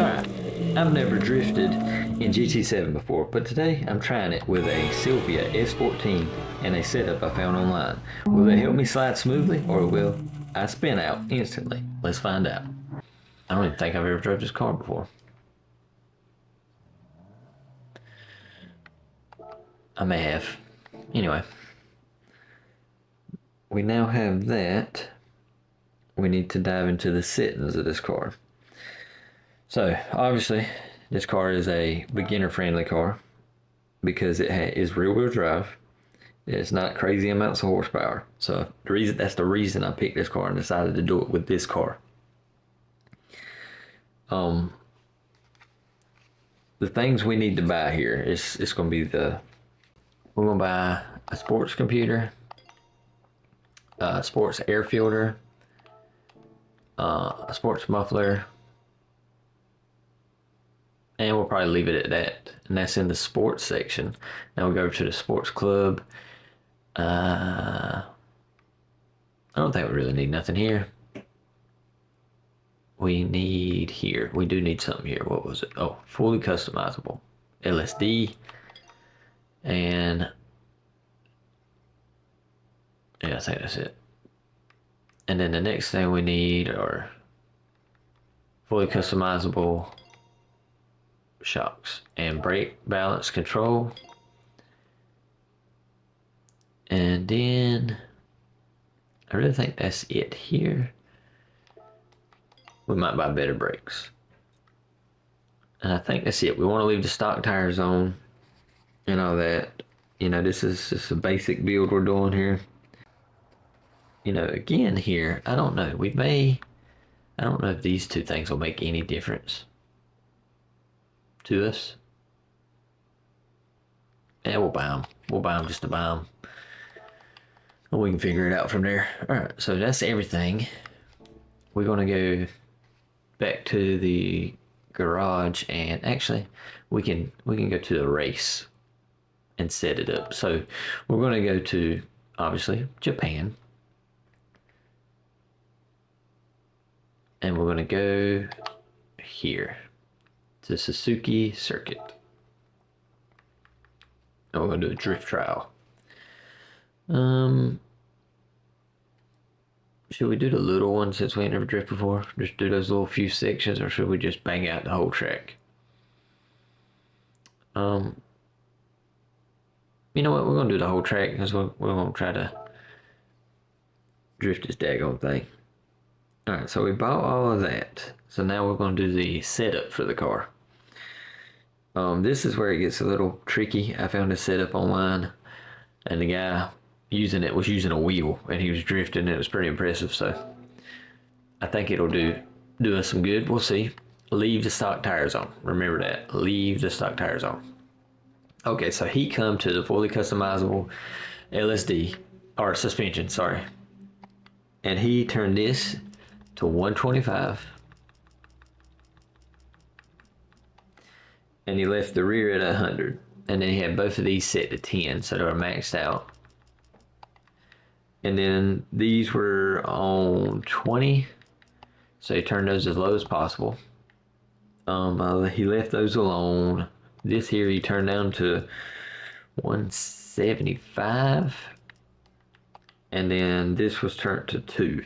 Alright, I've never drifted in GT7 before, but today I'm trying it with a Silvia S14 and a setup I found online. Will it help me slide smoothly or will I spin out instantly? Let's find out. I don't even think I've ever drove this car before. I may have. Anyway, we now have that. We need to dive into the settings of this car. So, obviously, this car is a beginner-friendly car because it is rear-wheel drive. It's not crazy amounts of horsepower. So that's the reason I picked this car and decided to do it with this car. The things we need to buy here is it's going to be we're going to buy a sports computer, a sports air filter, a sports muffler, and we'll probably leave it at that. And that's in the sports section. Now we'll go to the sports club. I don't think we really need nothing here. We do need something here. What was it? Oh, fully customizable LSD. And yeah, I think that's it. And then the next thing we need are fully customizable shocks and brake balance control. And then I really think that's it here. We might buy better brakes. And I think that's it. We want to leave the stock tires on and all that. You know, this is just a basic build we're doing here. You know, again here, I don't know. I don't know if these two things will make any difference to us. Yeah, we'll buy them. We'll buy them just to buy them. And we can figure it out from there. Alright, so that's everything. We're going to go back to the garage and actually we can go to the race and set it up. So we're going to go to obviously Japan. And we're going to go here to Suzuki Circuit. And we're going to do a drift trial. Should we do the little one since we ain't never drifted before? Just do those little few sections, or should we just bang out the whole track? You know what? We're gonna do the whole track because we're gonna try to drift this daggone thing. All right, so we bought all of that. So now we're gonna do the setup for the car. This is where it gets a little tricky. I found a setup online, and the guy using it was using a wheel, and he was drifting. And it was pretty impressive. So I think it'll do us some good. We'll see. Leave the stock tires on. Remember that. Leave the stock tires on. Okay, so he come to the fully customizable LSD or suspension, sorry, and he turned this to 125, and he left the rear at 100, and then he had both of these set to 10, so they were maxed out. And then these were on 20, so he turned those as low as possible. He left those alone. This here he turned down to 175, and then this was turned to 2.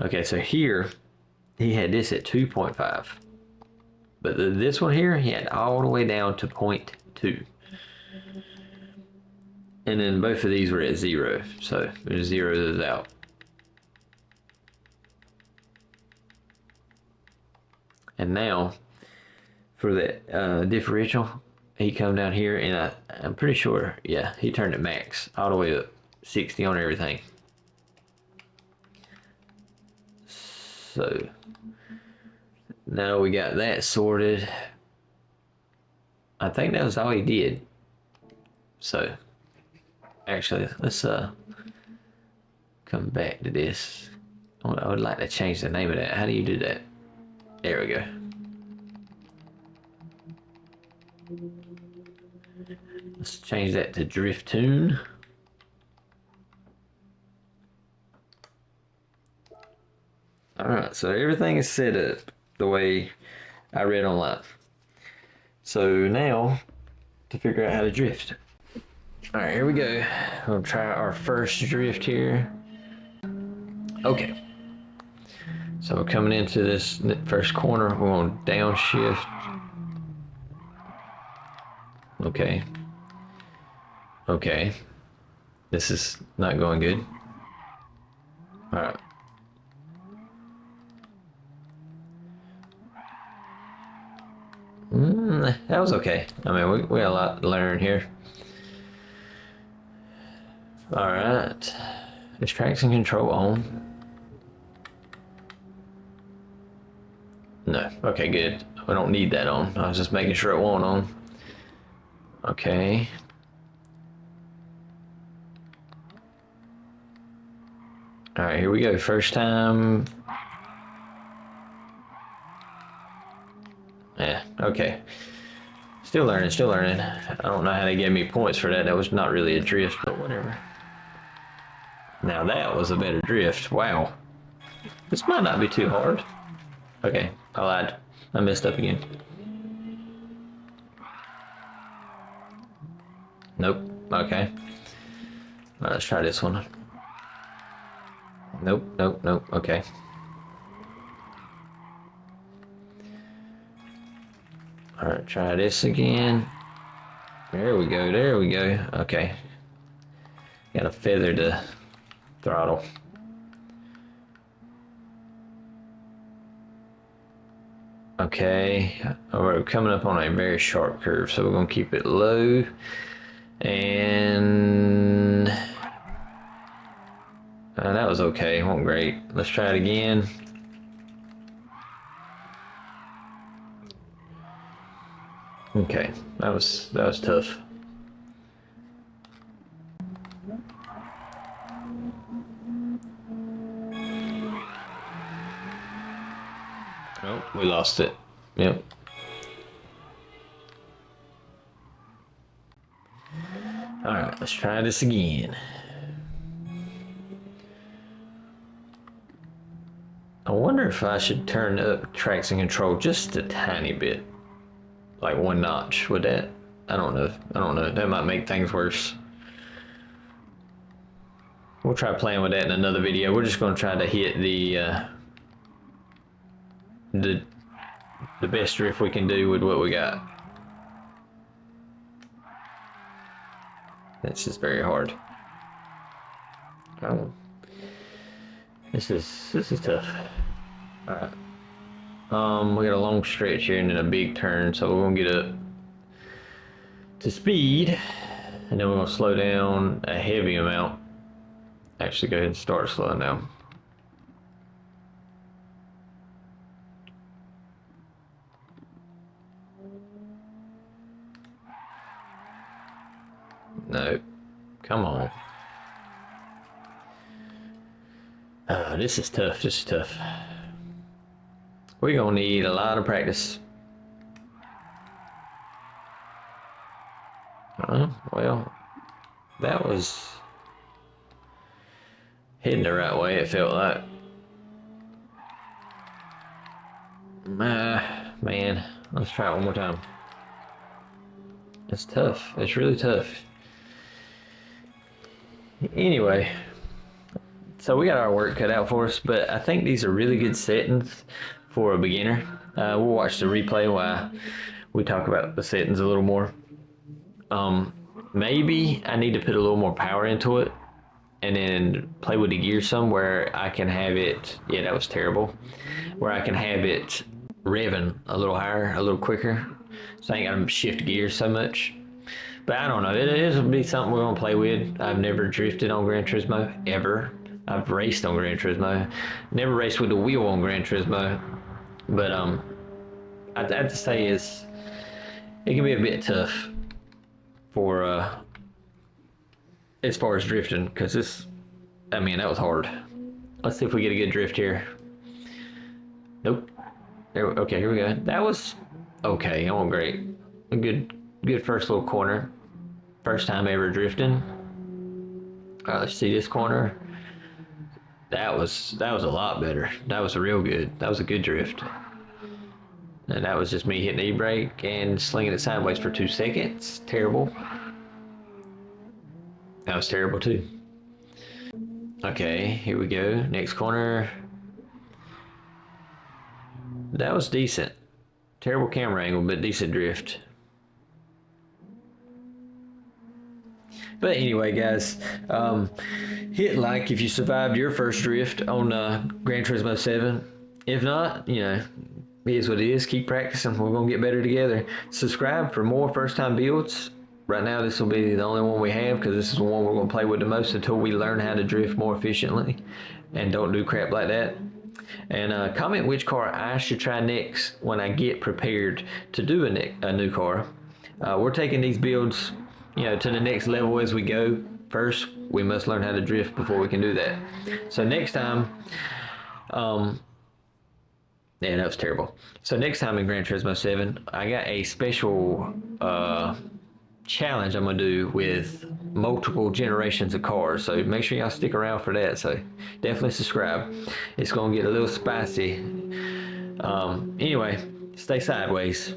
Okay, so here he had this at 2.5, but this one here he had all the way down to 0.2, and then both of these were at 0, so we zero those out. And now for that differential, he come down here, and I'm pretty sure, yeah, he turned it max all the way up, 60 on everything. So now we got that sorted. I think that was all he did. So actually, let's come back to this. I would like to change the name of that. How do you do that? There we go. Let's change that to Drift Tune. Alright, so everything is set up the way I read online. So now, to figure out how to drift. Alright, here we go. We'll try our first drift here. Okay. So we're coming into this first corner. We're going to downshift. Okay. Okay. This is not going good. Alright. That was okay. I mean, we got a lot to learn here. Alright. Is traction control on? No. Okay, good. We don't need that on. I was just making sure it won't on. Okay. Alright, here we go. First time. Yeah, okay. Still learning, still learning. I don't know how they gave me points for that. That was not really a drift, but whatever. Now that was a better drift. Wow. This might not be too hard. Okay, I lied. I messed up again. Nope. Okay. Alright, let's try this one. Nope, nope, nope. Okay. Alright, try this again. There we go, there we go. Okay. Got to feather the throttle. Okay, we're coming up on a very sharp curve, so we're going to keep it low. And that was okay, it wasn't great. Let's try it again. Okay, that was tough. Oh, we lost it. Yep. Alright, let's try this again. I wonder if I should turn up traction control just a tiny bit. Like one notch. Would that? I don't know. I don't know. That might make things worse. We'll try playing with that in another video. We're just going to try to hit the best drift we can do with what we got. This is very hard. Oh, this is tough. All right. We got a long stretch here and then a big turn, so we're gonna get up to speed, and then we're gonna slow down a heavy amount. Actually, go ahead and start slowing down. No, come on. This is tough. This is tough. We're gonna need a lot of practice. Well, that was heading the right way, it felt like. Man, let's try it one more time. It's tough. It's really tough. Anyway, so we got our work cut out for us, but I think these are really good settings for a beginner. We'll watch the replay while we talk about the settings a little more. Maybe I need to put a little more power into it and then play with the gear some where I can have it, yeah, that was terrible, where I can have it revving a little higher, a little quicker, so I ain't gotta shift gears so much. But I don't know, it'll be something we're gonna play with. I've never drifted on Gran Turismo, ever. I've raced on Gran Turismo, never raced with the wheel on Gran Turismo, but I'd have to say it can be a bit tough for as far as drifting, because I mean, that was hard. Let's see if we get a good drift here. Nope. Okay, here we go. That was okay. It went great. A good first little corner. First time ever drifting. All right, let's see this corner. That was a lot better. That was real good. That was a good drift. And that was just me hitting the e-brake and slinging it sideways for 2 seconds. Terrible. That was terrible too. Okay, here we go. Next corner. That was decent. Terrible camera angle, but decent drift. But anyway, guys, hit like if you survived your first drift on Gran Turismo 7. If not, it is what it is. Keep practicing. We're going to get better together. Subscribe for more first time builds. Right now, this will be the only one we have because this is the one we're going to play with the most until we learn how to drift more efficiently and don't do crap like that. And comment which car I should try next when I get prepared to do a new car. We're taking these builds, to the next level as we go. First, we must learn how to drift before we can do that. So next time, yeah, that was terrible. So next time in Gran Turismo 7, I got a special challenge I'm gonna do with multiple generations of cars. So make sure y'all stick around for that. So definitely subscribe. It's gonna get a little spicy. Anyway, stay sideways.